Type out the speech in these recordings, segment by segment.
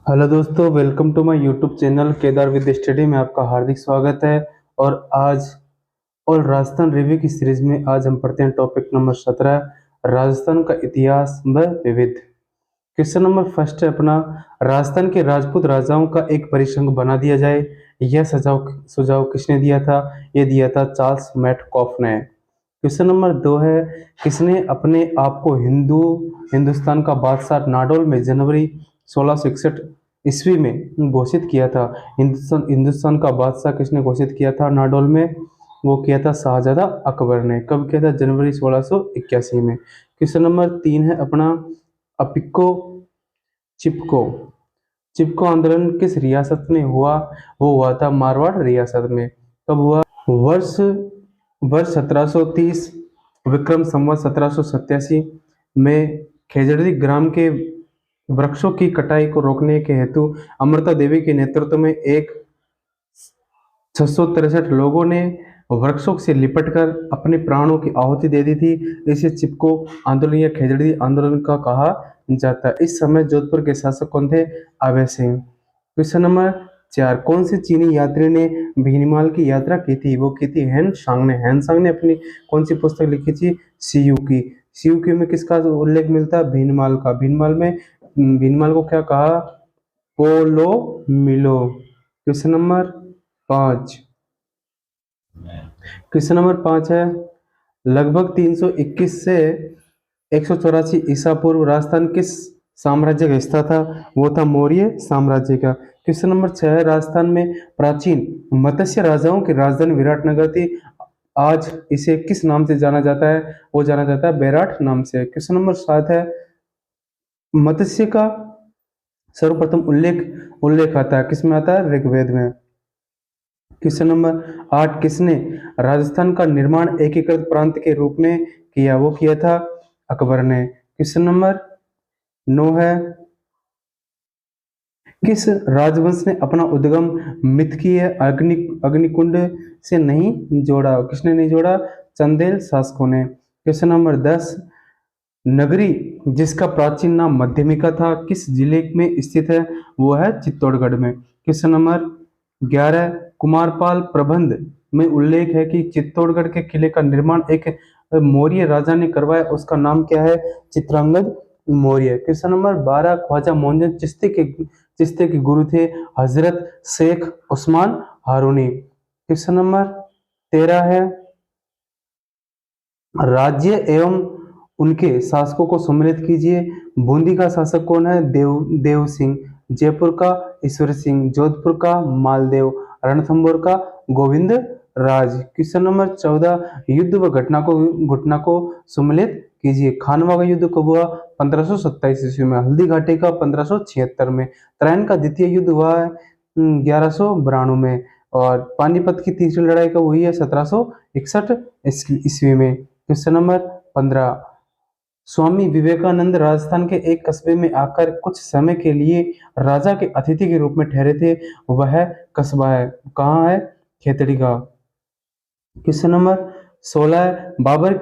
Hello दोस्तों, welcome to my YouTube channel Kedar with study में आपका हार्दिक स्वागत है। और आज और राजस्थान रिव्यू की सीरीज में आज हम पढ़ते हैं टॉपिक नंबर 17, राजस्थान का इतिहास व विविध। क्वेश्चन नंबर फर्स्ट है अपना, राजस्थान के राजपूत राजाओं का एक परिसंघ बना दिया जाए। यह सुझाव सुझाव किसने दिया था? ये दिया था चार्ल्स मैटकॉफ ने। क्वेश्चन नंबर 2 है, किसने अपने आप को हिंदुस्तान का बादशाह नाडोल में जनवरी 1661 ईस्वी में घोषित किया था? हिंदुस्तान का बादशाह किसने घोषित किया था नाडोल में? वो किया था शाहजहां अकबर ने। कब किया था? जनवरी 1681 में। क्वेश्चन नंबर 3 है अपना, अपिको चिपको चिपको आंदोलन किस रियासत में हुआ? वो हुआ था मारवाड़ रियासत में। कब हुआ? वर्ष वर्ष 1730 विक्रम संवत 1787 में खेजड़ी ग्राम के वृक्षों की कटाई को रोकने के हेतु अमृता देवी के नेतृत्व में एक 663 लोगों ने वृक्षों से लिपटकर अपने प्राणों की आहुति दे दी थी। इसे चिपको आंदोलन या खेजड़ी आंदोलन का कहा जाता है। इस समय जोधपुर के शासक कौन थे? अभय सिंह। क्वेश्चन नंबर 4, कौन से चीनी यात्री ने भीनमाल की यात्रा की थी? वो की थी हेन सांग ने। हेन सांग ने अपनी कौन सी पुस्तक लिखी थी? सीयूकी। सीयूकी में किसका उल्लेख मिलता है? भीनमाल का। भीनमाल को क्या कहा? पोलो मिलो। Question number 5। क्वेश्चन नंबर 5 है, लगभग 321 से 184 ईसा पूर्व राजस्थान किस साम्राज्य का हिस्सा था? वो था मौर्य साम्राज्य का। क्वेश्चन नंबर 6 है, राजस्थान में प्राचीन मत्स्य राजाओं की राजधानी विराटनगर थी। आज इसे किस नाम से जाना जाता है? वो जाना जाता है बेराट नाम से। क्वेश्चन नंबर 7 है, मत्स्य का सर्वप्रथम उल्लेख उल्लेख आता है किसमें? आता है ऋग्वेद में। क्वेश्चन नंबर 8, किसने राजस्थान का निर्माण एकीकृत प्रांत के रूप में किया? वो किया था अकबर ने। क्वेश्चन नंबर 9 है, किस राजवंश ने अपना उद्गम मिथकीय अग्निकुंड से नहीं जोड़ा? किसने नहीं जोड़ा? चंदेल शासकों ने। क्वेश्चन नंबर 10, नगरी जिसका प्राचीन नाम मध्यमिका था किस जिले में स्थित है? वो है चित्तौड़गढ़ में। क्वेश्चन नंबर 11, कुमारपाल प्रबंध में उल्लेख है कि चित्तौड़गढ़ के किले का निर्माण एक मौर्य राजा ने करवाया, उसका नाम क्या है? चित्रांगद मौर्य। क्वेश्चन नंबर 12, ख्वाजा मोहम्मद चिश्ती के गुरु थे हजरत शेख उस्मान हारूनी। क्वेश्चन नंबर 13 है, राज्य एवं उनके शासकों को सम्मिलित कीजिए। बूंदी का शासक कौन है? देव सिंह। जयपुर का ईश्वर सिंह। जोधपुर का मालदेव। रणथंभौर का गोविंद राज। क्वेश्चन नंबर 14, युद्ध व घटना को सम्मिलित कीजिए। खानवा का युद्ध कब हुआ? 1527 ईस्वी में। हल्दी घाटी का 1576 में। त्रैन का द्वितीय युद्ध हुआ है 1192 में। और पानीपत की तीसरी लड़ाई कब हुई है? 1761 ईस्वी में। क्वेश्चन नंबर 15, स्वामी विवेकानंद राजस्थान के एक कस्बे में आकर कुछ समय के लिए राजा के अतिथि के रूप में ठहरे थे। वह कस्बा है कहाँ है? खेतड़ी का। क्वेश्चन नंबर 16, बाबर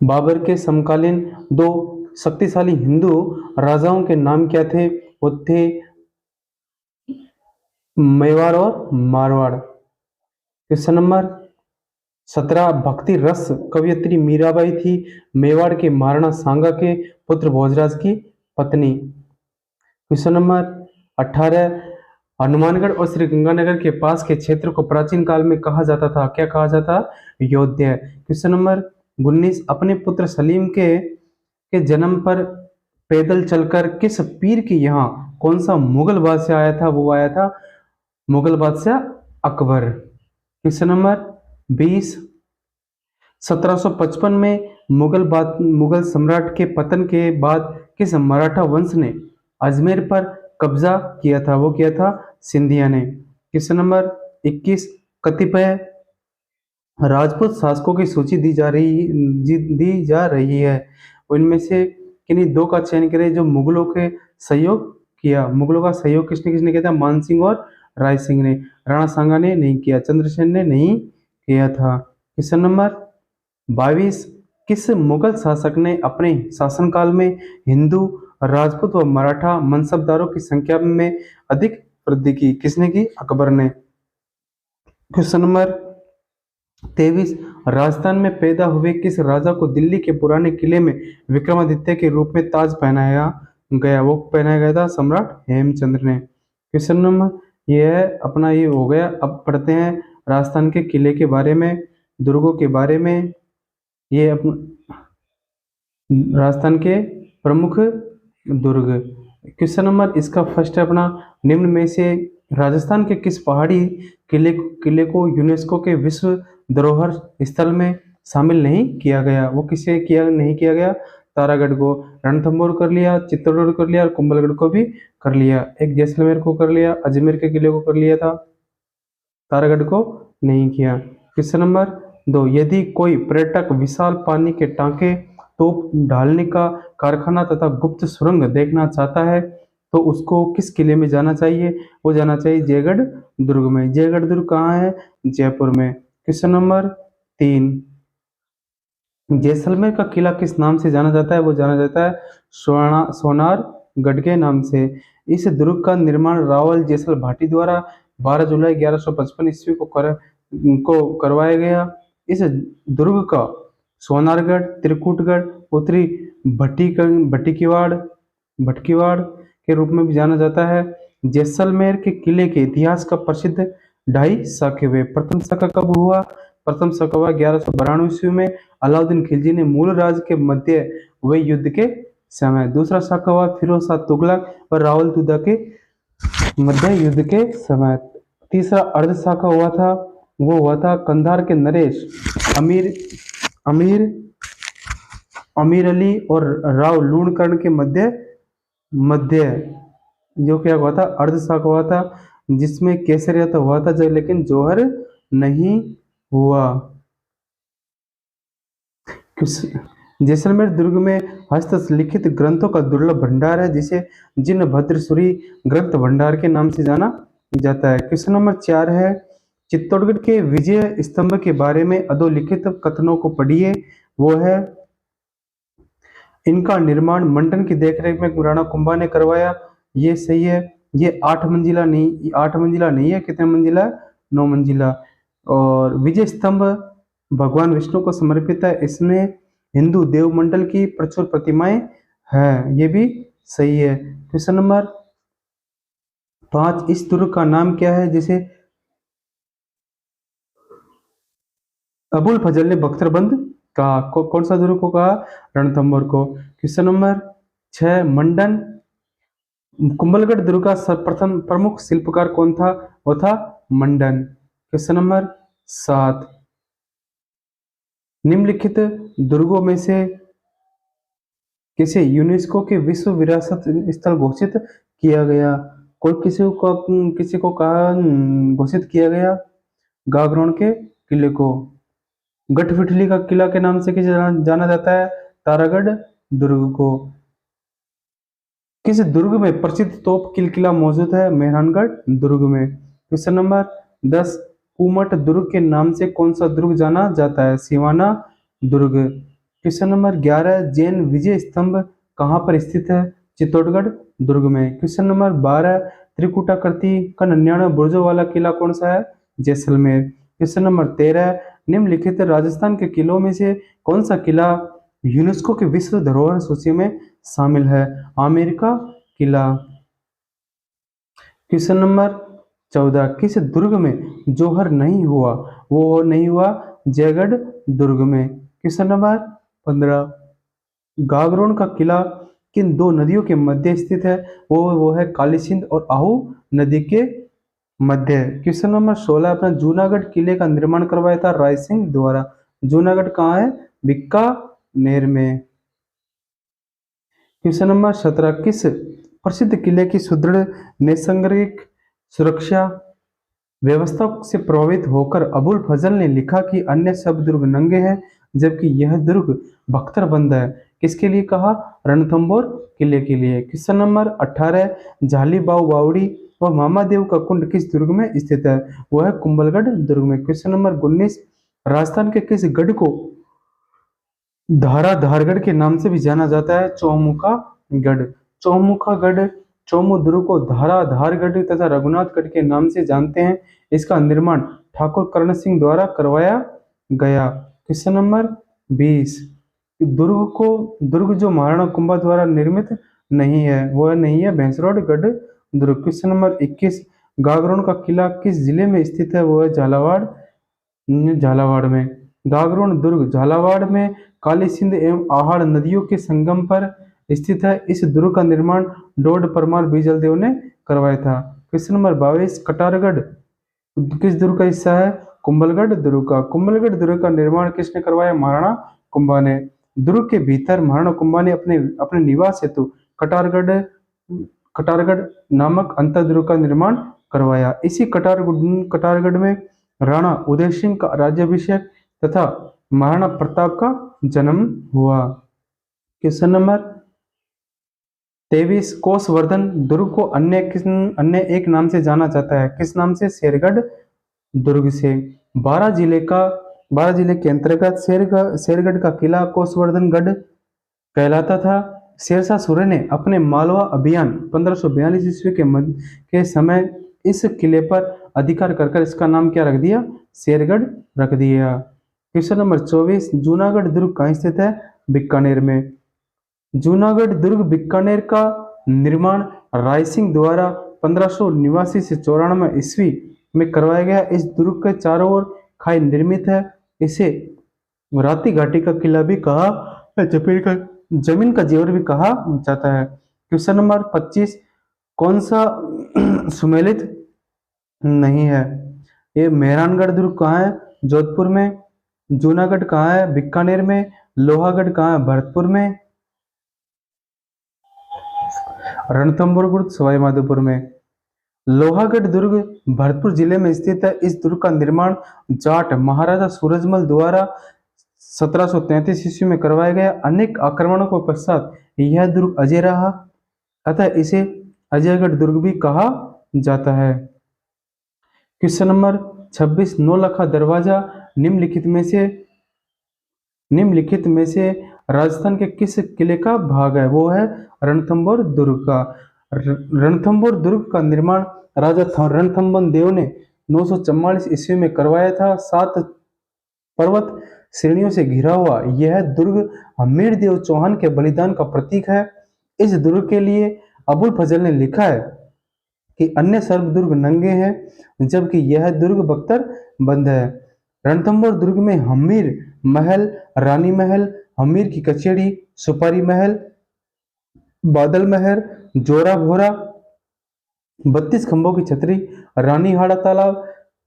बाबर के समकालीन दो शक्तिशाली हिंदू राजाओं के नाम क्या थे? वो थे मेवाड़ और मारवाड़। क्वेश्चन नंबर 17, भक्ति रस कवयित्री मीराबाई थी मेवाड़ के महाराणा सांगा के पुत्र भोजराज की पत्नी। क्वेश्चन नंबर 18, हनुमानगढ़ और श्रीगंगानगर के पास के क्षेत्र को प्राचीन काल में कहा जाता था? क्या कहा जाता? योध्या। क्वेश्चन नंबर 19, अपने पुत्र सलीम के जन्म पर पैदल चलकर किस पीर के यहाँ कौन सा मुगल बादशाह आया था? वो आया था मुगल बादशाह अकबर। क्वेश्चन नंबर 20, 1755 में मुगल सम्राट के पतन के बाद किस मराठा वंश ने अजमेर पर कब्जा किया था? वो किया था सिंधिया ने। क्वेश्चन नंबर 21, कतिपय राजपूत शासकों की सूची दी जा रही है, उनमें से किन्हीं दो का चयन करें जो मुगलों के सहयोग किया। मुगलों का सहयोग किसने किसने किया था? मान सिंह और राय सिंह ने। राणा सांगा ने नहीं किया, चंद्रसेन ने नहीं किया था। क्वेश्चन नंबर 22, किस मुगल शासक ने अपने शासनकाल में हिंदू, राजपूत व मराठा मनसबदारों की संख्या में अधिक वृद्धि की? किसने की? अकबर ने। क्वेश्चन नंबर 23, राजस्थान में पैदा हुए किस राजा को दिल्ली के पुराने किले में विक्रमादित्य के रूप में ताज पहनाया गया? वो पहनाया गया था सम्राट हेमचंद्र ने। क्वेश्चन नंबर ये है अपना, ये हो गया। अब पढ़ते हैं राजस्थान के किले के बारे में, दुर्गों के बारे में। ये राजस्थान के प्रमुख दुर्ग। क्वेश्चन नंबर इसका फर्स्ट है अपना, निम्न में से राजस्थान के किस पहाड़ी किले को यूनेस्को के विश्व धरोहर स्थल में शामिल नहीं किया गया? वो किसे नहीं किया गया? तारागढ़ को। रणथंभौर कर लिया, चित्तौड़गढ़ कर लिया और कुंभलगढ़ को भी कर लिया। एक जैसलमेर को कर लिया, अजमेर के किले को कर लिया था, तारागढ़ को नहीं किया। क्वेश्चन नंबर 2, यदि कोई पर्यटक विशाल पानी के टांके, तोप ढालने का कारखाना तथा गुप्त सुरंग देखना चाहता है तो उसको किस किले में जाना चाहिए? वो जाना चाहिए जयगढ़ दुर्ग में। जयगढ़ दुर्ग कहाँ है? जयपुर में। क्वेश्चन नंबर 3, जैसलमेर का किला किस नाम से जाना जाता है? वो जाना जाता है सोनारगढ़ के नाम से। इस दुर्ग का निर्माण रावल जैसल भाटी द्वारा 12 जुलाई 1155 ईस्वी को करवाया गया। इस दुर्ग का सोनारगढ़, त्रिकुटगढ़, उत्तरी भटकीवाड़ के रूप में भी जाना जाता है। जैसलमेर के किले के इतिहास का प्रसिद्ध ढाई शाखे हुए। प्रथम शाखा कब हुआ? प्रथम शाखा हुआ 1192 ईस्वी में, अलाउद्दीन खिलजी ने मूल राज्य के मध्य हुए युद्ध के समय। दूसरा शाखा हुआ फिरोज शाह तुगलक और रावल तुदा के मध्य युद्ध के समय। तीसरा अर्ध शाखा हुआ था, वो हुआ था कंधार के नरेश, अमीर अली और राव लूणकर्ण के मध्य जो क्या हुआ था? अर्ध शाखा हुआ था, जिसमें केसरिया तो हुआ था लेकिन जौहर नहीं हुआ। जैसलमेर दुर्ग में हस्तलिखित ग्रंथों का दुर्लभ भंडार है, जिसे जिनभद्रसूरी ग्रंथ भंडार के नाम से जाना जाता है। क्वेश्चन नंबर 4 है, चित्तौड़गढ़ के विजय स्तंभ के बारे में अधोलिखित कथनों को पढ़िए। वो है, इनका निर्माण मंडन की देखरेख में राणा कुंभा ने करवाया। ये सही है। ये 8 मंजिला नहीं है, कितने मंजिला? 9 मंजिला। और विजय स्तंभ भगवान विष्णु को समर्पित है। इसमें हिंदू देव मंडल की प्रचुर प्रतिमाएं हैं, ये भी सही है। क्वेश्चन नंबर 5, इस दुर्ग का नाम क्या है जिसे अबुल फजल ने बख्तरबंद कहा? कौन सा दुर्ग को कहा? रणथंभौर को। क्वेश्चन नंबर 6, मंडन कुंभलगढ़ दुर्ग का सर्वप्रथम प्रमुख शिल्पकार कौन था? वो था मंडन। क्वेश्चन नंबर 7, निम्नलिखित दुर्गों में से किसे यूनेस्को के विश्व विरासत स्थल घोषित किया गया? किसी को कहा घोषित किया गया? गागरोन के किले को। गठफिठली का किला के नाम से किसे जाना जाता है? तारागढ़ दुर्ग को। किस दुर्ग में प्रसिद्ध तोप किला मौजूद है? मेहरानगढ़ दुर्ग में। क्वेश्चन नंबर 10, कुमट दुर्ग के नाम से कौन सा दुर्ग जाना जाता है? सिवाना दुर्ग। क्वेश्चन नंबर 11, जैन विजय स्तंभ कहाँ पर स्थित है? चित्तौड़गढ़ दुर्ग में। क्वेश्चन नंबर 12, त्रिकुटाकृति का 99 बुर्जों वाला किला कौन सा है? जैसलमेर। क्वेश्चन नंबर 13, निम्नलिखित राजस्थान के किलों में से कौन सा किला यूनेस्को के विश्व धरोहर सूची में शामिल है? आमेर का किला। क्वेश्चन नंबर 14, किस दुर्ग में जौहर नहीं हुआ? वो नहीं हुआ जयगढ़ दुर्ग में। क्वेश्चन नंबर 15, गागरोन का किला किन 2 नदियों के मध्य स्थित है? वो है काली सिंध और आहू नदी के मध्य। क्वेश्चन नंबर 16, अपना जूनागढ़ किले का निर्माण करवाया था राय सिंह द्वारा। जूनागढ़ कहाँ है? बीकानेर में। क्वेश्चन नंबर 17, किस प्रसिद्ध किले की सुदृढ़ नैसर्गिक सुरक्षा व्यवस्था से प्रभावित होकर अबुल फजल ने लिखा कि अन्य सब दुर्ग नंगे हैं जबकि यह दुर्ग बख्तरबंद है? किसके लिए कहा? रणथंभौर किले के लिए। क्वेश्चन नंबर 18, झालीबाव बावड़ी और मामादेव का कुंड किस दुर्ग में स्थित है? वह है कुंभलगढ़ दुर्ग में। क्वेश्चन नंबर 19, राजस्थान के किस गढ़ को धाराधारगढ़ के नाम से भी जाना जाता है चौमुखागढ़। चौमुखागढ़, चौमू दुर्ग को धाराधारगढ़ तथा रघुनाथगढ़ के नाम से जानते हैं। इसका निर्माण ठाकुर कर्ण सिंह द्वारा करवाया गया। क्वेश्चन नंबर 20, दुर्ग जो महाराणा कुंभा द्वारा निर्मित नहीं है, वह नहीं है भैंसरोडगढ़ दुर्ग। क्वेश्चन नंबर 21, गागरोन का किला किस जिले में स्थित है, वह झालावाड़ झालावाड़ में। गागरोन दुर्ग झालावाड़ में काली सिंध एवं आहड़ नदियों के संगम पर स्थित है। इस दुर्ग का निर्माण डोड परमार बीजलदेव ने करवाया था। क्वेश्चन नंबर 22, कटारगढ़ किस दुर्ग का हिस्सा है, कुंभलगढ़ दुर्ग का। कुंभलगढ़ दुर्ग का निर्माण किसने करवाया, महाराणा कुंभा ने। दुर्ग के भीतर महाराणा कुंभा ने अपने निवास हेतु कटारगढ़ नामक अंतर्दुर्ग का निर्माण करवाया। इसी कटारगढ़ में राणा उदय सिंह का राज्याभिषेक तथा महाराणा प्रताप का जन्म हुआ। क्वेश्चन नंबर 23, कोसवर्धन दुर्ग को अन्य एक नाम से जाना जाता है, किस नाम से, शेरगढ़ दुर्ग से। 12 जिले के अंतर्गत शेरगढ़ का किला कोसवर्धनगढ़ कहलाता था। शेरशाह सूर्य ने अपने मालवा अभियान 1542 ईस्वी के समय इस किले पर अधिकार कर इसका नाम क्या रख दिया, शेरगढ़ रख दिया। क्वेश्चन नंबर 24, जूनागढ़ दुर्ग कहाँ स्थित है, बीकानेर में। जूनागढ़ दुर्ग बीकानेर का निर्माण राय सिंह द्वारा 1589 से 94 ईस्वी में करवाया गया। इस दुर्ग के चारों ओर खाई निर्मित है। इसे राती घाटी का किला भी कहा, जमीन का जेवर भी कहा जाता है। क्वेश्चन नंबर 25, कौन सा सुमेलित नहीं है, ये मेहरानगढ़ दुर्ग कहाँ है, जोधपुर में। जूनागढ़ कहाँ है, बीकानेर में। लोहागढ़ कहाँ है, भरतपुर में। रणथंभौर दुर्ग सवाई माधोपुर में। लोहागढ़ दुर्ग भरतपुर जिले में स्थित है। इस दुर्ग का निर्माण जाट महाराजा सूरजमल द्वारा 1733 ईस्वी में करवाया गया। अनेक आक्रमणों के पश्चात यह दुर्ग अजय रहा, अतः इसे अजयगढ़ दुर्ग भी कहा जाता है। क्वेश्चन नंबर 26, नौलखा दरवाजा निम्नलिखित में से राजस्थान के किस किले का भाग है, वो है रणथंभौर दुर्ग का। रणथंभौर दुर्ग का निर्माण राजा रणथंभौर देव ने 944 ईस्वी में करवाया था। 7 पर्वत श्रेणियों से घिरा हुआ यह दुर्ग हमीर देव चौहान के बलिदान का प्रतीक है। इस दुर्ग के लिए अबुल फजल ने लिखा है कि अन्य सर्व दुर्ग नंगे हैं, जबकि यह दुर्ग बख्तर बंद है। रणथंभौर दुर्ग में हमीर महल, रानी महल, हमीर की कचेरी, सुपारी महल, बादल महल, जोरा भोरा, 32 खंभों की छतरी, रानी हाड़ा तालाब,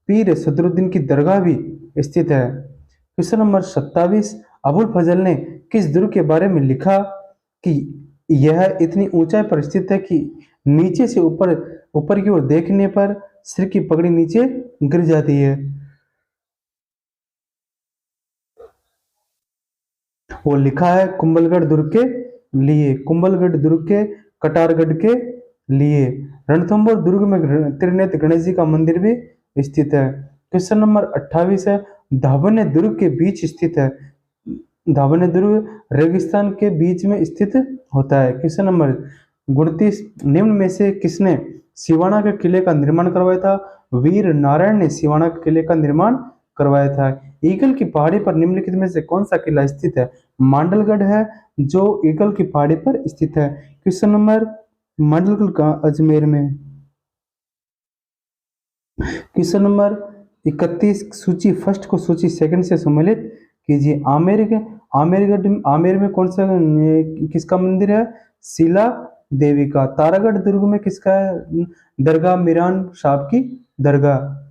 पीर सदरुद्दीन की दरगाह भी स्थित है। क्वेश्चन नंबर 27, अबुल फजल ने किस दुर्ग के बारे में लिखा कि यह इतनी ऊंचाई पर स्थित है कि नीचे से ऊपर की ओर देखने पर सिर की पगड़ी नीचे गिर जाती है। वो लिखा है कुंभलगढ़ दुर्ग के लिए, कुंभलगढ़ दुर्ग के कटारगढ़ के लिए। रणथंभौर दुर्ग में त्रिनेत्र गणेश जी का मंदिर भी स्थित है। क्वेश्चन नंबर 28 है, धावन्य दुर्ग के बीच स्थित है। धावन्य दुर्ग रेगिस्तान के बीच में स्थित होता है। क्वेश्चन नंबर 29, निम्न में से किसने सिवाना के किले का निर्माण करवाया था, वीर नारायण ने सिवाना के किले का निर्माण करवाया था। ईगल की पहाड़ी पर निम्नलिखित में से कौन सा किला स्थित है, मांडलगढ़ है जो ईगल की पहाड़ी पर स्थित है। क्वेश्चन नंबर, मांडलगढ़ का अजमेर में। क्वेश्चन नंबर 31, सूची फर्स्ट को सूची सेकंड से सम्मिलित कीजिए। आमेर में कौन सा किसका मंदिर है, शीला देवी का। तारागढ़ दुर्ग में किसका है, दरगाह मीरान साहब की दरगाह।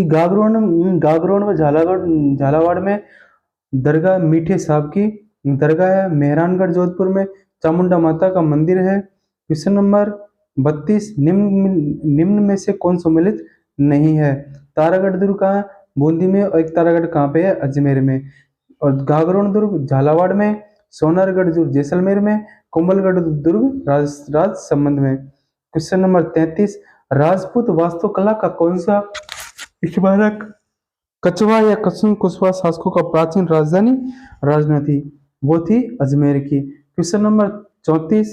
गागरोन व झालावाड़ में दरगाह मीठे साहब की दरगाह है। मेहरानगढ़ जोधपुर में चामुंडा माता का मंदिर है। क्वेश्चन नंबर 32, निम्न में से कौन सम्मिलित नहीं है, तारागढ़ दुर्ग कहाँ, बूंदी में, और एक तारागढ़ कहाँ पे है, अजमेर में। और गागरोन दुर्ग झालावाड़ में, सोनारगढ़ दुर्ग जैसलमेर में, कुंभलगढ़ दुर्ग राजसमंद में। क्वेश्चन नंबर 33, राजपूत वास्तुकला का कौन सा स्मारक कछवा या कछुन कुशवा शासकों का प्राचीन राजधानी थी, वो थी अजमेर की। क्वेश्चन नंबर 34,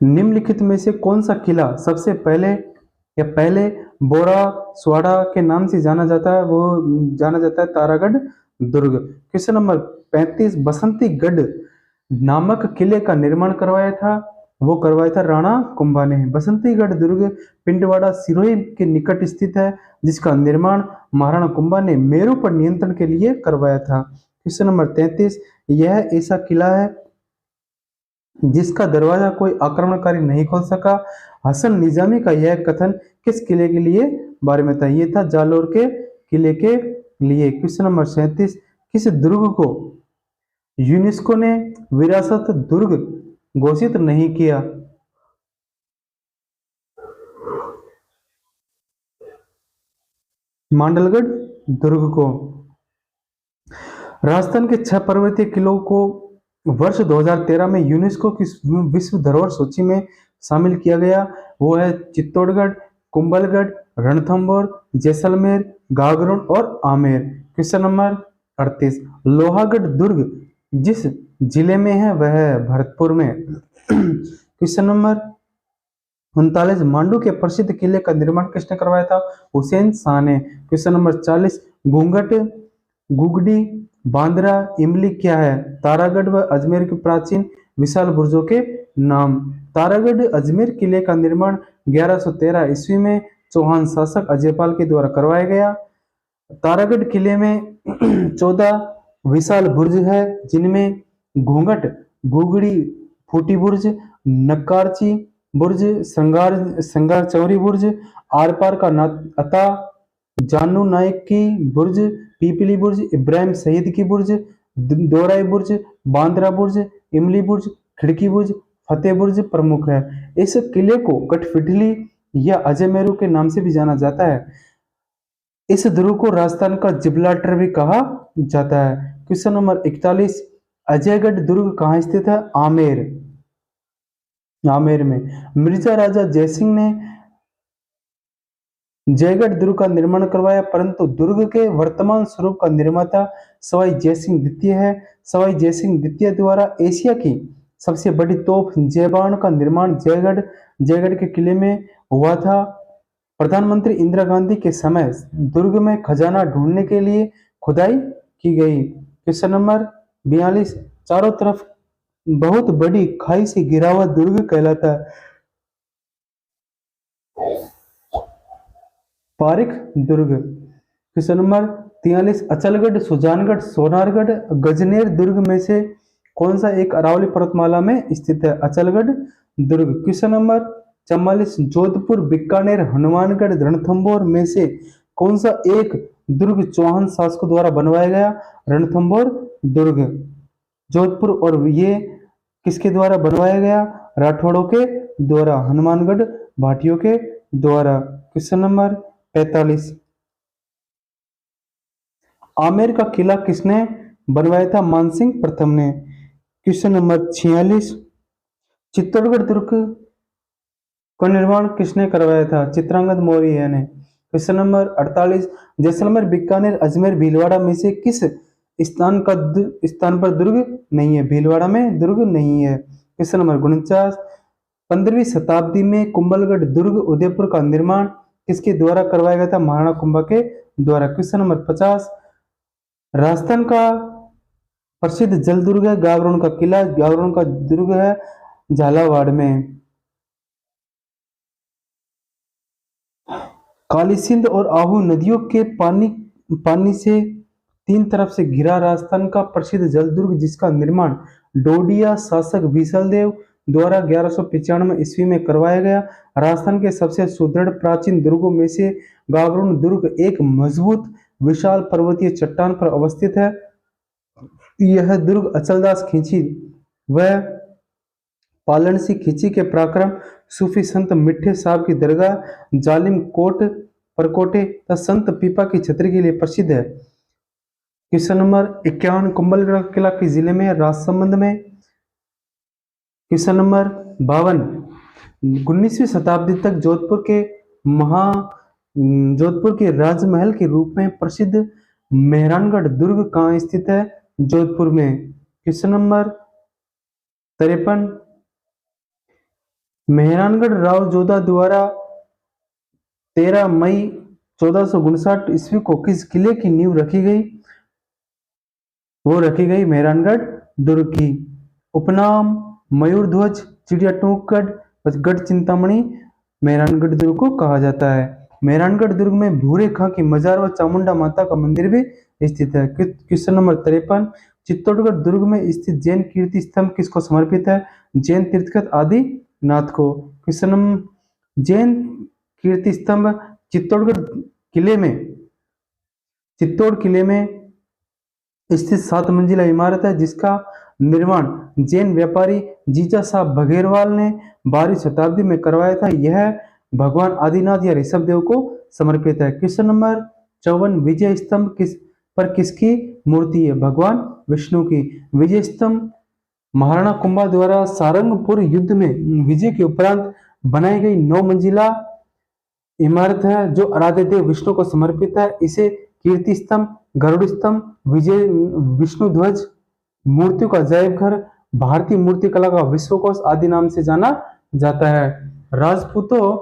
निम्नलिखित में से कौन सा किला सबसे पहले बोरा स्वाड़ा के नाम से जाना जाता है? वो जाना जाता है तारागढ़ दुर्ग। क्वेश्चन नंबर 35, बसंतीगढ़ नामक किले का निर्माण करवाया था? वो करवाया था राणा कुंभा ने। बसंतीगढ़ दुर्ग पिंडवाड़ा सिरोही के निकट स्थित है, जिसका निर्माण महाराणा कुंभा ने मेरू पर नियंत्रण के लिए करवाया था। क्वेश्चन नंबर 33, यह ऐसा किला है जिसका दरवाजा कोई आक्रमणकारी नहीं खोल सका। हसन निजामी का यह कथन किस किले के लिए बारे में था? ये था जालोर के किले के लिए। क्वेश्चन नंबर 37, किस दुर्ग को यूनेस्को ने विरासत दुर्ग घोषित नहीं किया? मांडलगढ़ दुर्ग को। राजस्थान के 6 पर्वतीय किलों को वर्ष 2013 में यूनेस्को की विश्व धरोहर सूची में शामिल किया गया। वो है चित्तौड़गढ़, कुंभलगढ़, रणथंभौर, जैसलमेर, गागरोन और आमेर। क्वेश्चन नंबर 38, लोहागढ़ दुर्ग जिस जिले में है वह है भरतपुर में। क्वेश्चन नंबर 39, मांडू के प्रसिद्ध किले का निर्माण किसने करवाया था? हुसैन शाह ने। क्वेश्चन नंबर 40, घूंघट, गुगडी, बांद्रा, इमली क्या है? तारागढ़ व अजमेर के प्राचीन विशाल बुर्जों के नाम। तारागढ़ अजमेर किले का निर्माण 1113 ईस्वी में चौहान शासक अजयपाल के द्वारा करवाया गया। तारागढ़ किले में 14 विशाल बुर्ज है, जिनमें घूंघट, गुगड़ी, फूटी बुर्ज, नक्कारची बुर्ज, संगार चौरी बुर्ज, आर पार का अता, जानू नायक की बुर्ज, पीपली बुर्ज, इब्राहिम शहीद की बुर्ज, दोराई बुर्ज, बांद्रा बुर्ज, इमली बुर्ज, खिड़की बुर्ज, फतेह बुर्ज प्रमुख है। इस किले को गठफिठली या अजयमेरू के नाम से भी जाना जाता है। इस दुर्ग को राजस्थान का जिब्राल्टर भी कहा जाता है। क्वेश्चन नंबर 41, अजयगढ़ दुर्ग कहाँ स्थित है? आमेर में। मिर्जा राजा जयसिंह ने जयगढ़ दुर्ग का निर्माण करवाया, परंतु दुर्ग के वर्तमान स्वरूप का निर्माता सवाई जयसिंह द्वितीय है। सवाई जयसिंह द्वितीय द्वारा एशिया की सबसे बड़ी तोप जयबाण का निर्माण जयगढ़ के किले में हुआ था। प्रधानमंत्री इंदिरा गांधी के समय दुर्ग में खजाना ढूंढने के लिए खुदाई की गई। क्वेश्चन नंबर 42, चारों तरफ बहुत बड़ी खाई से घिरा हुआ दुर्ग कहलाता है? पारिक दुर्ग। क्वेश्चन नंबर 43, अचलगढ़, सुजानगढ़, सोनारगढ़, गजनेर दुर्ग में से कौन सा एक अरावली पर्वतमाला में स्थित है? अचलगढ़ दुर्ग। क्वेश्चन नंबर 44, जोधपुर, बीकानेर, हनुमानगढ़, रणथंभौर में से कौन सा एक दुर्ग चौहान शासकों द्वारा बनवाया गया? रणथंभौर दुर्ग। जोधपुर और ये किसके द्वारा बनवाया गया? राठौड़ों के द्वारा, हनुमानगढ़ भाटियों के द्वारा। क्वेश्चन नंबर 45, आमेर का किला किसने बनवाया था? मानसिंह प्रथम ने। क्वेश्चन नंबर 46, चित्तौड़गढ़ दुर्ग का निर्माण किसने करवाया था? चित्रांगद मौर्य ने। क्वेश्चन नंबर 48, जैसलमेर, बीकानेर, अजमेर, भीलवाड़ा में से किस स्थान पर दुर्ग नहीं है? भीलवाड़ा में दुर्ग नहीं है। क्वेश्चन नंबर 49, 15वीं शताब्दी में कुंभलगढ़ दुर्ग उदयपुर का निर्माण किसके द्वारा करवाया गया था? महाराणा कुंभा के द्वारा। क्वेश्चन नंबर 50, राजस्थान का प्रसिद्ध जल दुर्ग है गागरोन का किला। गागरोन का दुर्ग है झालावाड़ में। काली सिंध और आहू नदियों के पानी से 3 तरफ से घिरा राजस्थान का प्रसिद्ध जल दुर्ग, जिसका निर्माण डोडिया शासक विशालदेव द्वारा 1195 ईस्वी में करवाया गया। राजस्थान के सबसे सुदृढ़ प्राचीन दुर्गों में से गागरोन दुर्ग एक मजबूत विशाल पर्वतीय चट्टान पर अवस्थित है। यह दुर्ग अचलदास खींची व पालनसी खींची के पराक्रम, सूफी संत मिठे साहब की दरगाह, जालिम कोट परकोटे तथा संत पीपा की छतरी के लिए प्रसिद्ध है। क्वेश्चन नंबर 51, कुंभलगढ़ किला किस जिले में? राजसमंद में। क्वेश्चन नंबर 52, 19वीं शताब्दी तक जोधपुर के जोधपुर के राजमहल के रूप में प्रसिद्ध मेहरानगढ़ दुर्ग कहाँ स्थित है? जोधपुर में। क्वेश्चन नंबर 53, मेहरानगढ़ राव जोधा द्वारा 13 मई 1459 ईस्वी को किस किले की नींव रखी गई? वो रखी गई मेहरानगढ़ दुर्ग की। उपनाम मयूर ध्वज, चिड़िया टूंकगढ़, गढ़ चिंतामणि मेहरानगढ़ दुर्ग को कहा जाता है। मेहरानगढ़ दुर्ग में भूरे खां की मजार व चामुंडा माता का मंदिर भी स्थित है। क्वेश्चन नंबर 53, चित्तौड़गढ़ दुर्ग में स्थित जैन कीर्ति स्तंभ किसको समर्पित है? जैन तीर्थंकर आदिनाथ को। क्वेश्चन नंबर, जैन कीर्ति स्तंभ चित्तौड़ किले में स्थित 7 मंजिला इमारत है जिसका निर्माण जैन व्यापारी जीजा साहब बघेरवाल ने 12वीं शताब्दी में करवाया था। यह भगवान आदिनाथ या ऋषभ देव को समर्पित है। क्वेश्चन नंबर 54, विजय स्तंभ किसकी मूर्ति है? भगवान विष्णु की। विजय स्तंभ महाराणा कुंभा द्वारा सारंगपुर युद्ध में विजय के उपरांत बनाई गई 9 मंजिला इमारत है जो आराध्य देव विष्णु को समर्पित है। इसे कीर्ति स्तंभ, गरुड़ स्तंभ, विजय विष्णु ध्वज, मूर्तियों का अजायब घर, भारतीय मूर्ति कला का विश्वकोश आदि नाम से जाना जाता है। राजपूतों,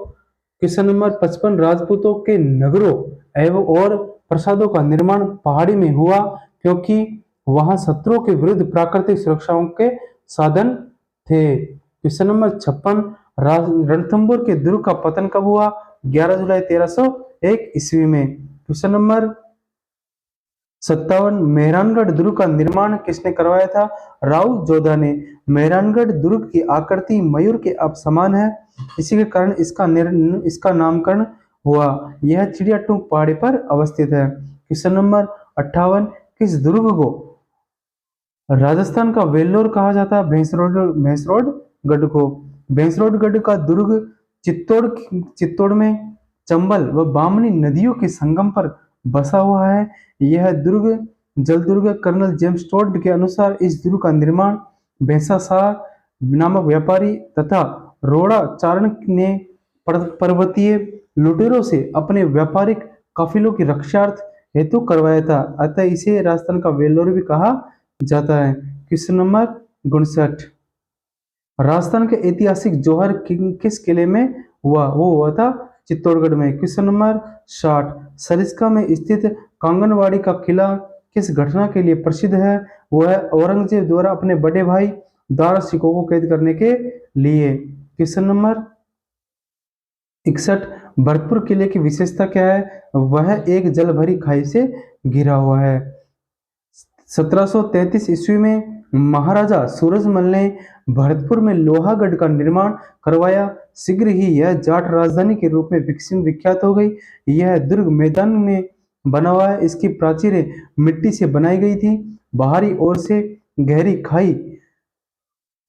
क्वेश्चन नंबर 55, राजपूतों के नगरों एवं और प्रसादों का निर्माण पहाड़ी में हुआ क्योंकि वहां शत्रुओं के विरुद्ध प्राकृतिक सुरक्षाओं के साधन थे। क्वेश्चन नंबर 56, रणथंभौर के दुर्ग का पतन कब हुआ? 11 जुलाई 1301 ईस्वी में। क्वेश्चन नंबर 57, मेहरानगढ़ दुर्ग का निर्माण किसने करवाया था? राव जोधा ने। मेहरानगढ़ दुर्ग की आकृति मयूर के अब समान है, इसी के कारण इसका नामकरण हुआ। यह चिड़िया टूंक पहाड़ी पर अवस्थित है। क्वेश्चन नंबर 58, किस दुर्ग को राजस्थान का वेल्लोर कहा जाता है? भैंसरोडगढ़ को। भैंसरोडगढ़ का दुर्ग चित्तौड़ में चंबल व बामनी नदियों के संगम पर बसा हुआ है। यह दुर्ग जलदुर्ग कर्नल जेम्स टोड के अनुसार इस दुर्ग का निर्माण भैंसासार नामक व्यापारी तथा रोड़ा चारण ने पर्वतीय लुटेरों से अपने व्यापारिक काफिलों की रक्षार्थ हेतु करवाया था, अतः इसे राजस्थान का वेल्लोर भी कहा जाता है। क्वेश्चन नंबर 59, राजस्थान के ऐतिहासिक जौहर किस किले में हुआ? वो हुआ था चित्तौड़गढ़ में। क्वेश्चन नंबर 60, सरिस्का में स्थित कांगनवाड़ी का किला किस घटना के लिए प्रसिद्ध है? वो है औरंगजेब द्वारा अपने बड़े भाई दारा सिकों को कैद करने के लिए। क्वेश्चन नंबर 61, भरतपुर किले की विशेषता क्या है? वह एक जल भरी खाई से घिरा हुआ है। 1733 ईस्वी में महाराजा सूरजमल ने भरतपुर में लोहागढ़ का निर्माण करवाया। शीघ्र ही यह जाट राजधानी के रूप में विख्यात हो गई। यह दुर्ग मैदान में बना हुआ है। इसकी प्राचीरें मिट्टी से बनाई गई थी। बाहरी ओर से गहरी खाई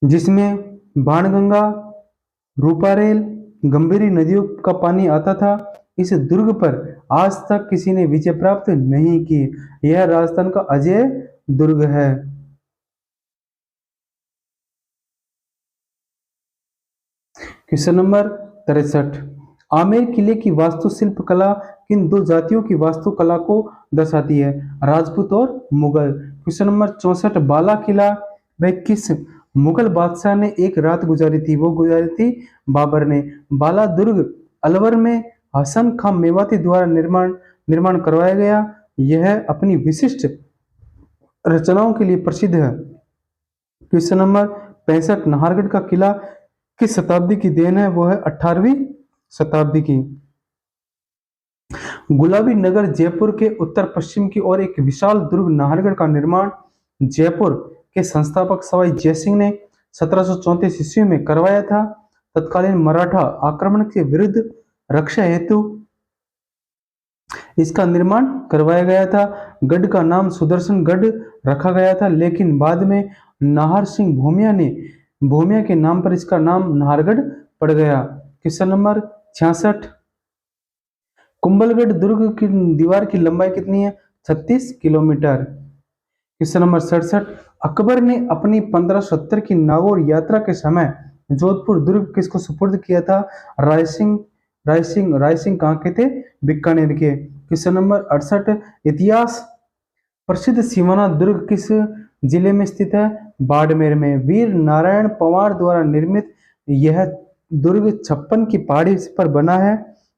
जिसमें बाणगंगा, रूपारेल, गंभीरी नदियों का पानी आता था। इस दुर्ग पर आज तक किसी ने विजय प्राप्त नहीं की। यह राजस्थान का अजेय दुर्ग है। क्वेश्चन नंबर 63, आमेर किले की वास्तुशिल्प कला किन 2 जातियों की वास्तुकला को दर्शाती है? राजपूत और मुगल। क्वेश्चन नंबर 64, बाला किला में किस मुगल बादशाह ने एक रात गुजारी थी? वो गुजारी थी बाबर ने। बाला दुर्ग अलवर में हसन खां मेवाती द्वारा निर्माण करवाया गया। यह अपनी विशिष्ट रचनाओं के लिए प्रसिद्ध है। क्वेश्चन नंबर 65, नाहरगढ़ का किला किस शताब्दी की देन है? वो है 18वीं शताब्दी की। गुलाबी नगर जयपुर के उत्तर पश्चिम की ओर एक विशाल दुर्ग नाहरगढ़ का निर्माण जयपुर के संस्थापक सवाई जयसिंह ने 1734 ईस्वी में करवाया था। तत्कालीन मराठा आक्रमण के विरुद्ध रक्षा हेतु इसका निर्माण करवाया गया था। गढ़ का नाम सुदर्शन गढ़ रखा गया था, लेकिन बाद में नाहर सिंह भूमिया के नाम पर इसका नाम नाहरगढ़ पड़ गया। क्वेश्चन नंबर 66, कुंभलगढ़ दुर्ग की दीवार की लंबाई कितनी है? 36 किलोमीटर। क्वेश्चन नंबर 67, अकबर ने अपनी 1570 की नागौर यात्रा के समय जोधपुर दुर्ग किसको सुपुर्द किया था? राय सिंह राय सिंह कहाँ के थे? बीकानेर के। क्वेश्चन नंबर 68 इतिहास, प्रसिद्ध सिवाना दुर्ग किस जिले में स्थित है? बाड़मेर में। वीर नारायण पवार द्वारा निर्मित यह दुर्ग 56 की पहाड़ी पर बना है।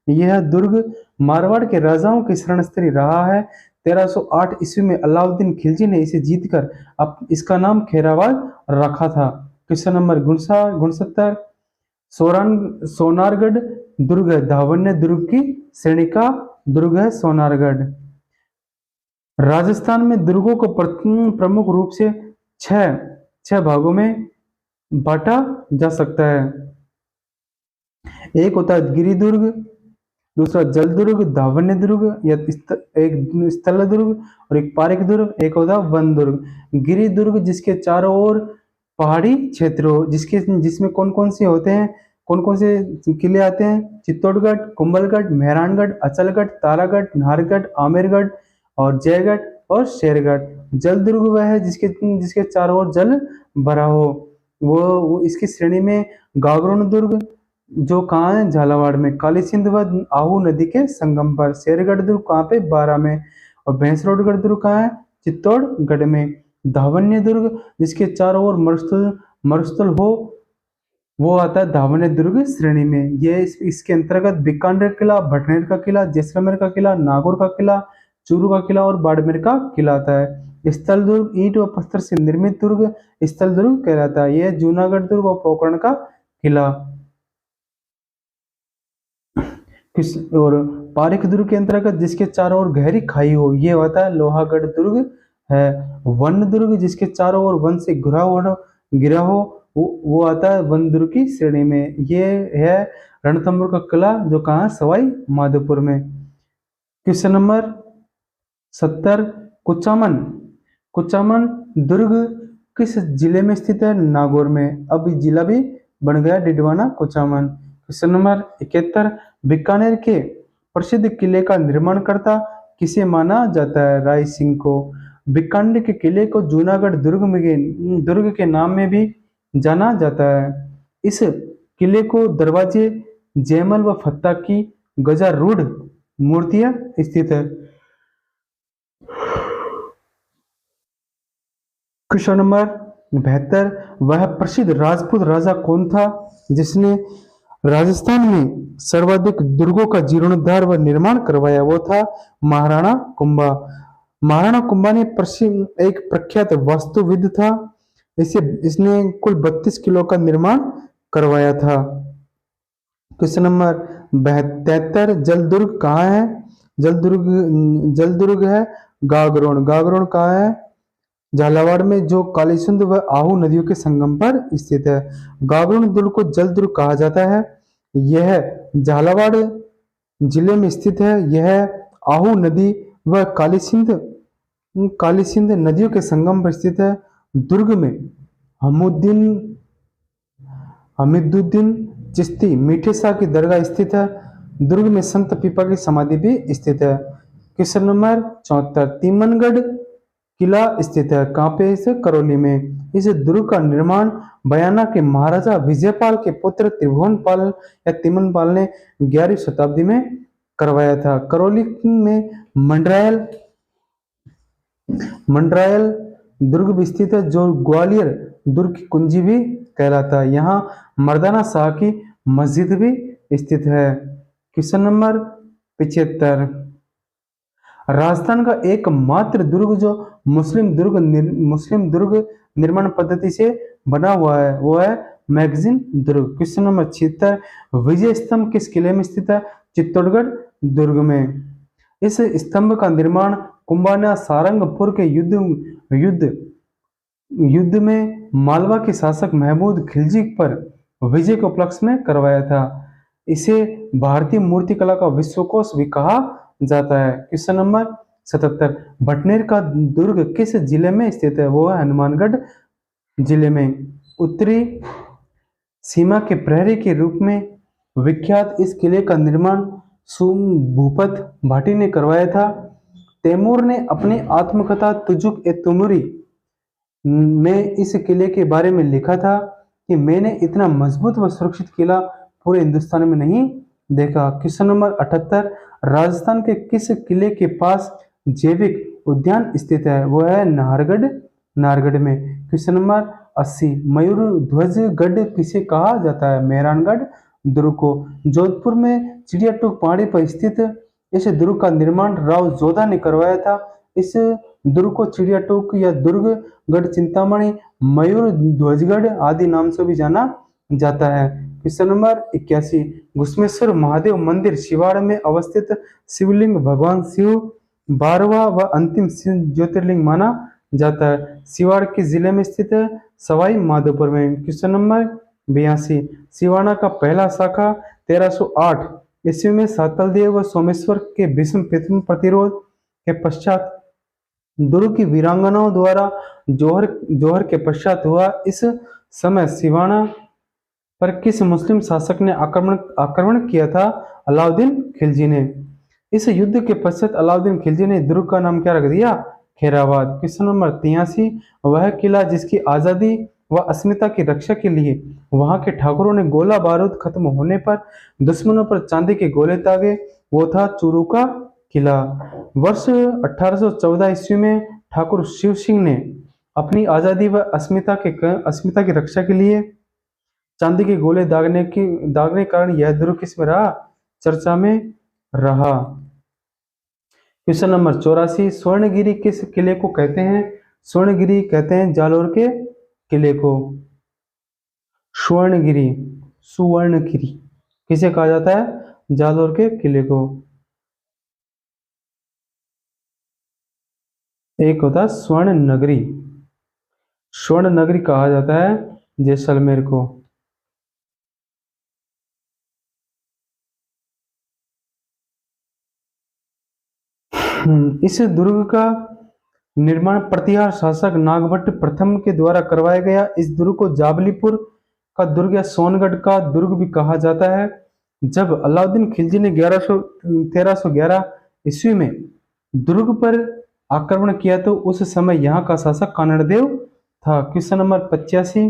यह दुर्ग मारवाड़ के राजाओं की शरण स्थली रहा है। 1308 ईस्वी में अलाउद्दीन खिलजी ने इसे जीतकर अब इसका नाम खेराबाद रखा था। क्वेश्चन नंबर 69 सोनारगढ़ दुर्ग है धावन्य दुर्ग की श्रेणी का दुर्ग है सोनारगढ़। राजस्थान में दुर्गों को प्रमुख रूप से छह भागों में बांटा जा सकता है। एक होता है गिरि दुर्ग, दूसरा जल दुर्ग, धावन्य दुर्ग या एक स्थल दुर्ग और एक पारिक दुर्ग, एक होता है वन दुर्ग। गिरि दुर्ग जिसके चारों ओर पहाड़ी क्षेत्र हो, जिसमें कौन कौन से होते हैं, कौन कौन से किले आते हैं? चित्तौड़गढ़, कुंभलगढ़, मेहरानगढ़, अचलगढ़, तारागढ़, नाहरगढ़, आमेरगढ़ और जयगढ़ और शेरगढ़। जल दुर्ग वह है जिसके चारों ओर जल भरा हो, वो इसकी श्रेणी में गागरोन दुर्ग जो कहाँ है? झालावाड़ में। काली सिंध व आहू नदी के संगम पर। शेरगढ़ दुर्ग कहाँ पे? बारा में। और भैंसरोडगढ़ दुर्ग कहाँ है? चित्तौड़गढ़ में। धावन्य दुर्ग जिसके चारों ओर मरुस्थल हो, वो आता है धावन्य दुर्ग श्रेणी में। ये इसके अंतर्गत बीकानेर किला, भटनेर का किला, जैसलमेर का किला, नागौर का किला, चूरू का किला और बाड़मेर का किला आता है। स्थल दुर्ग ईंट व पत्थर से निर्मित दुर्ग स्थल दुर्ग कहलाता है। यह जूनागढ़ दुर्ग और पोखरण का किला। और पारिक दुर्ग के अंतर्गत जिसके चारों ओर गहरी खाई हो, ये होता है लोहागढ़ दुर्ग है। वन दुर्ग जिसके चारों ओर वन से घिरा हो, वो आता है वन दुर्ग की श्रेणी में। ये है रणथंभौर का किला जो कहाँ? सवाई माधोपुर में। क्वेश्चन नंबर 70 कुचामन दुर्ग किस जिले में स्थित है? नागौर में। अब जिला भी बन गया डिडवाना कुचामन। क्वेश्चन नंबर 71 बीकानेर के प्रसिद्ध किले का निर्माणकर्ता किसे माना जाता है? राय सिंह को। बीकानेर के किले को जूनागढ़ दुर्ग के नाम में भी जाना जाता है। इस किले को दरवाजे जयमल व फत्ता की गजारूढ़ मूर्तियां स्थित है। क्वेश्चन नंबर 72 वह प्रसिद्ध राजपूत राजा कौन था जिसने राजस्थान में सर्वाधिक दुर्गों का जीर्णोद्धार व निर्माण करवाया? वो था महाराणा कुंभा। महाराणा कुंभा ने एक प्रख्यात वास्तुविद था। इसने कुल 32 किलो का निर्माण करवाया था। क्वेश्चन नंबर 73 जल दुर्ग कहाँ है? जल दुर्ग है गागरोन। गागरोन कहाँ है? झालावाड़ में जो कालीसिंध व आहू नदियों के संगम पर स्थित है। गागरोन दुर्ग को जल दुर्ग कहा जाता है। यह झालावाड़ जिले में स्थित है। यह आहू नदी व कालीसिंध नदियों के संगम पर स्थित है। दुर्ग में हमीदुद्दीन चिश्ती मीठे शाह की दरगाह स्थित है। दुर्ग में संत पीपा की समाधि भी स्थित है। क्वेश्चन नंबर 74 तिमनगढ़ किला स्थित है। कहाँ पे? इस करौली में। इस दुर्ग का निर्माण बयाना के महाराजा विजयपाल के पुत्र त्रिभुवनपाल या तिमनपाल ने 11वीं शताब्दी में करवाया था। करौली में मंडरायल दुर्ग भी स्थित है जो ग्वालियर दुर्ग की कुंजी भी कहलाता है। यहाँ मर्दाना शाह की मस्जिद भी स्थित है। क्वेश्चन नंबर 75 राजस्थान का एकमात्र दुर्ग जो मुस्लिम दुर्ग निर्माण पद्धति से बना हुआ है वो है मैगजीन दुर्ग। क्वेश्चन नंबर 76 विजय स्तंभ किस किले में स्थित है? चित्तौड़गढ़ दुर्ग में। इस स्तंभ का निर्माण कुंभा ने सारंगपुर के युद्ध में मालवा के शासक महमूद खिलजी पर विजय के उपलक्ष्य में करवाया था। इसे भारतीय मूर्ति कला का विश्वकोश भी कहा जाता है। क्वेश्चन नंबर 77 भटनेर का दुर्ग किस जिले में स्थित है? वो है हनुमानगढ़ जिले में। उत्तरी सीमा के प्रहरी के रूप में विख्यात इस किले का निर्माण भूपत भाटी ने करवाया था। तैमूर ने अपनी आत्मकथा तुजुक ए तुमुरी में इस किले के बारे में लिखा था कि मैंने इतना मजबूत व सुरक्षित किला पूरे हिंदुस्तान में नहीं देखा। क्वेश्चन नंबर 78, राजस्थान के किस किले के पास जैविक उद्यान स्थित है? वो है नाहरगढ़, नाहरगढ़ में। क्वेश्चन नंबर 80, मयूर ध्वज गढ़ किसे कहा जाता है? मेहरानगढ़ दुर्ग को। जोधपुर में चिड़ियाटूक पहाड़ी पर स्थित इस दुर्ग का निर्माण राव जोधा ने करवाया था। इस दुर्ग को चिड़ियाटूक या दुर्ग गढ़ चिंतामणि, मयूर ध्वजगढ़ आदि नाम से भी जाना जाता है। क्वेश्चन नंबर 81, घुश्मेश्वर महादेव मंदिर शिवाड़ में अवस्थित शिवलिंग भगवान शिव 12वां व अंतिम शिव ज्योतिर्लिंग माना जाता है। शिवाड़ के जिले में स्थित है, सवाई माधोपुर में। क्वेश्चन नंबर 82, सिवाना का पहला शाखा 1308 ईस्वी में सातलदेव व सोमेश्वर के भीष्म प्रतिरोध के पश्चात दुर्ग की वीरांगनाओं द्वारा जौहर जौहर के पश्चात हुआ। इस समय सिवाना पर किस मुस्लिम शासक ने आक्रमण किया था? अलाउद्दीन खिलजी ने। इस युद्ध के पश्चात अलाउद्दीन खिलजी ने दुर्ग का नाम क्या रख दिया? खैराबाद। क्वेश्चन नंबर 83, वह किला जिसकी आजादी व अस्मिता की रक्षा के लिए वहां के ठाकुरों ने गोला बारूद खत्म होने पर दुश्मनों पर चांदी के गोले दागे, वो था चूरू का किला। वर्ष 1814 ईस्वी में ठाकुर शिव सिंह ने अपनी आजादी व अस्मिता की रक्षा के लिए चांदी के गोले दागने कारण यह दुर्ग किस में रहा? चर्चा में रहा। क्वेश्चन नंबर 84, स्वर्णगिरी किस किले को कहते हैं? स्वर्णगिरी कहते हैं जालोर के किले को। स्वर्णगिरी, सुवर्णगिरी किसे कहा जाता है? जालोर के किले को। एक होता है स्वर्ण नगरी, स्वर्ण नगरी कहा जाता है जैसलमेर को। इस दुर्ग का निर्माण प्रतिहार शासक नागभट्ट प्रथम के द्वारा करवाया गया। इस दुर्ग को जाबलीपुर का दुर्ग या सोनगढ़ का दुर्ग भी कहा जाता है। जब अलाउद्दीन खिलजी ने 1311 ईस्वी में दुर्ग पर आक्रमण किया तो उस समय यहाँ का शासक कानड़देव था। क्वेश्चन नंबर 85,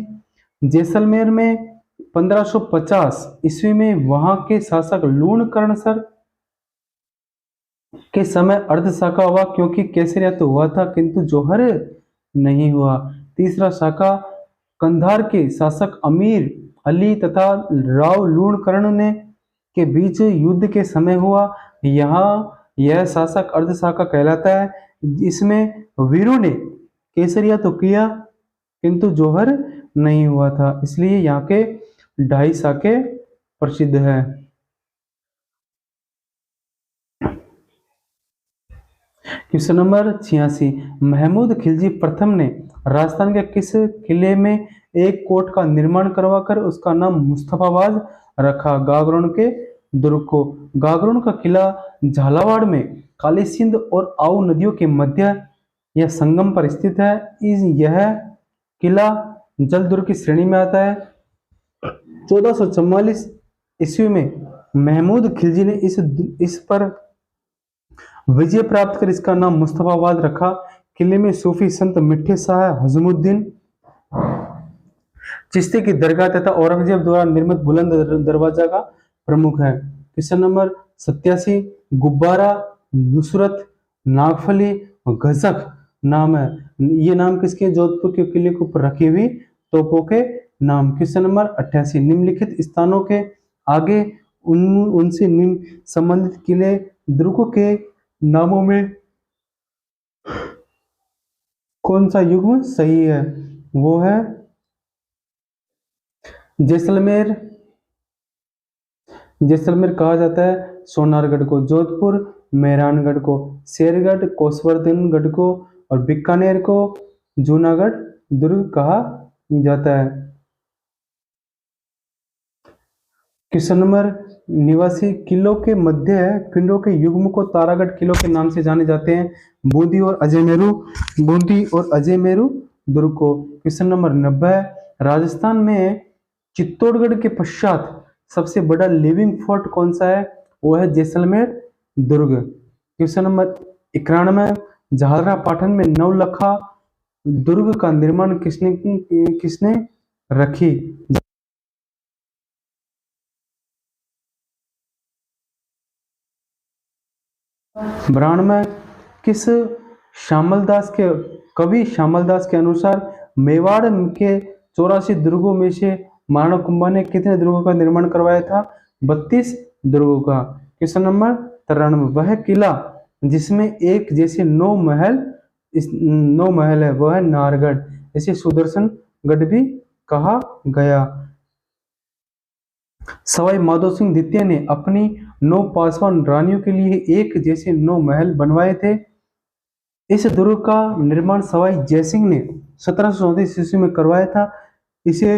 जैसलमेर में 1550 ईस्वी में वहां के शासक लूणकरणसर के समय अर्ध शाखा हुआ, क्योंकि केसरिया तो हुआ था किंतु जौहर नहीं हुआ। तीसरा शाखा कंधार के शासक अमीर अली तथा राव लूणकरण ने के बीच युद्ध के समय हुआ। यहाँ यह शासक अर्ध शाखा कहलाता है। इसमें वीरों ने केसरिया तो किया किंतु जौहर नहीं हुआ था, इसलिए यहाँ के 2.5 शाखे प्रसिद्ध है। क्वेश्चन नंबर 86, महमूद खिलजी प्रथम ने राजस्थान के किस किले में एक कोट का निर्माण करवाकर उसका नाम मुस्तफाबाद रखा? गागरोन के दुर्ग को। गागरोन का किला झालावाड़ में काली सिंध और आऊ नदियों के मध्य या संगम पर स्थित है। यह किला जल दुर्ग की श्रेणी में आता है। 1444 ईस्वी में महमूद खिलजी ने इस पर विजय प्राप्त कर इसका नाम मुस्तफाबाद रखा। किले में सूफी संत मिठे शाह हजमुद्दीन चिश्ती की दरगाह तथा औरंगजेब द्वारा निर्मित बुलंद दरवाजा का प्रमुख है। क्वेश्चन नंबर 87, गुब्बारा, नुसरत, नागफली और गजक नाम है। ये नाम किसके? जोधपुर के किले के ऊपर रखी हुई तोपों के नाम। क्वेश्चन नंबर 88, निम्नलिखित स्थानों के आगे उनसे संबंधित किले दुर्गों के नामों में कौन सा युग्म सही है? वो है जैसलमेर। जैसलमेर कहा जाता है सोनारगढ़ को, जोधपुर मेहरानगढ़ को, शेरगढ़ कोसवर्धनगढ़ को और बीकानेर को जूनागढ़ दुर्ग कहा जाता है। क्वेश्चन नंबर 89, किलों के मध्य किलों के युग्म को तारागढ़ किलों के नाम से जाने जाते हैं। बूंदी और अजयमेरू दुर्ग को। क्वेश्चन नंबर 90, राजस्थान में चित्तौड़गढ़ के पश्चात सबसे बड़ा लिविंग फोर्ट कौन सा है? वो है जैसलमेर दुर्ग। क्वेश्चन नंबर 91, झालरा पाटन में नवलखा दुर्ग का निर्माण किसने रखी? ब्राह्मण में किस श्यामलदास के कवि श्यामलदास के अनुसार मेवाड़ के 84 दुर्गों में से महाराणा कुंभा ने कितने दुर्गों का निर्माण करवाया था? 32 दुर्गों का। क्वेश्चन नंबर 93, वह किला जिसमें एक जैसे 9 महल है वह है नाहरगढ़, इसे सुदर्शन गढ़ भी कहा गया। सवाई माधो सिंह द्वितीय ने अपनी 9 पासवान रानियों के लिए एक जैसे 9 महल बनवाए थे। इस दुर्ग का निर्माण सवाई जयसिंह ने 1734 ईस्वी में करवाया था। इसे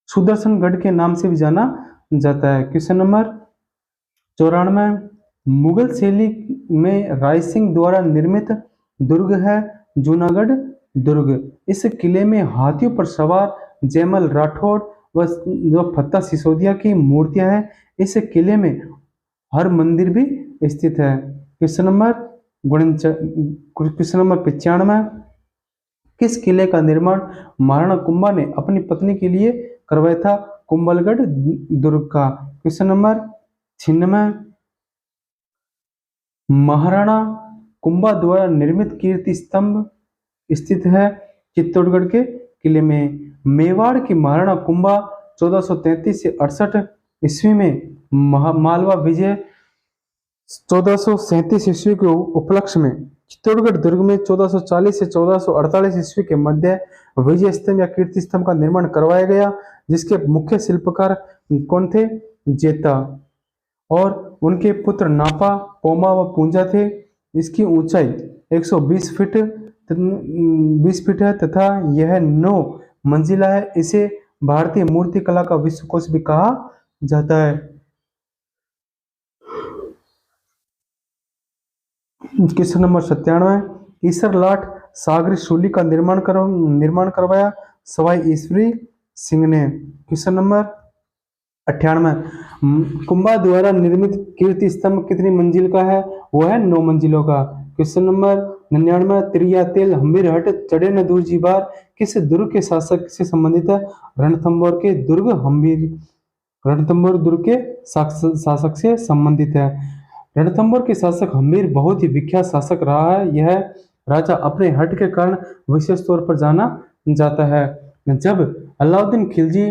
सुदर्शन गढ़ के नाम से भी जाना जाता है। क्वेश्चन नंबर 94, मुगल शैली में राय सिंह द्वारा निर्मित दुर्ग है जूनागढ़ दुर्ग। इस किले में हाथियों पर सवार जयमल राठौड़ व जो फत्ता सिसोदिया की मूर्तियां हैं। इस किले में हर मंदिर भी स्थित है। क्वेश्चन नंबर 95, किस किले का निर्माण महाराणा कुंभा ने अपनी पत्नी के लिए करवाया था? कुंभलगढ़ दुर्ग का। क्वेश्चन नंबर 96, महाराणा कुंभा द्वारा निर्मित कीर्ति स्तंभ स्थित है चित्तौड़गढ़ के किले में। मेवाड़ की महाराणा कुंभा 1433 से 68 ईस्वी में मालवा विजय 1437 ईस्वी के उपलक्ष्य में चित्तौड़गढ़ दुर्ग में 1440 से 1448 ईस्वी के मध्य विजय स्तंभ या कीर्ति स्तंभ का निर्माण करवाया गया, जिसके मुख्य शिल्पकार कौन थे? जेता, और उनके पुत्र नापा, पोमा व पूंजा थे। इसकी ऊंचाई 120 फीट 20 फीट है तथा यह 9 मंजिला है। इसे भारतीय मूर्ति कला का विश्वकोश भी कहा जाता है। क्वेश्चन नंबर 97, ईसर लाठ सागरी शूली का निर्माण करवाया सवाई ईश्वरी सिंह ने। क्वेश्चन नंबर 98, कुंभा द्वारा निर्मित कीर्ति स्तंभ कितनी मंजिल का है? वो है 9 मंजिलों का। क्वेश्चन नंबर 99, त्रिया तेल हम्बीर हट चढ़े न दूर जी बार किस दुर्ग के शासक से संबंधित है? रणथंभौर के दुर्ग हम्बीर रणथंभौर दुर्ग के शासक से संबंधित है। रणथंभौर के शासक हम्बीर बहुत ही विख्यात शासक रहा है। यह राजा अपने हट के कारण विशेष तौर पर जाना जाता है। जब अलाउद्दीन खिलजी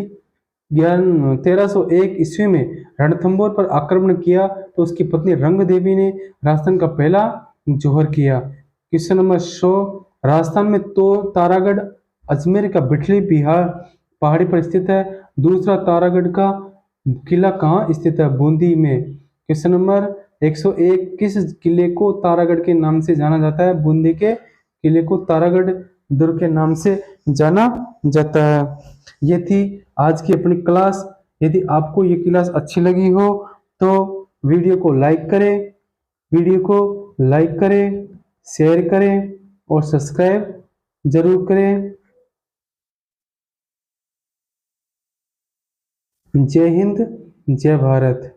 1301 ईस्वी में रणथंभौर पर आक्रमण किया तो उसकी पत्नी रंग देवी ने राजस्थान का पहला जौहर किया। क्वेश्चन नंबर 100, राजस्थान में तो तारागढ़ अजमेर का बिठली बिहार पहाड़ी पर स्थित है। दूसरा तारागढ़ का किला कहाँ स्थित है? बूंदी में। क्वेश्चन नंबर 101, किस किले को तारागढ़ के नाम से जाना जाता है? बूंदी के किले को तारागढ़ दुर्ग के नाम से जाना जाता है। ये थी आज की अपनी क्लास। यदि आपको ये क्लास अच्छी लगी हो तो वीडियो को लाइक करें, शेयर करें और सब्सक्राइब जरूर करें। जय हिंद, जय भारत।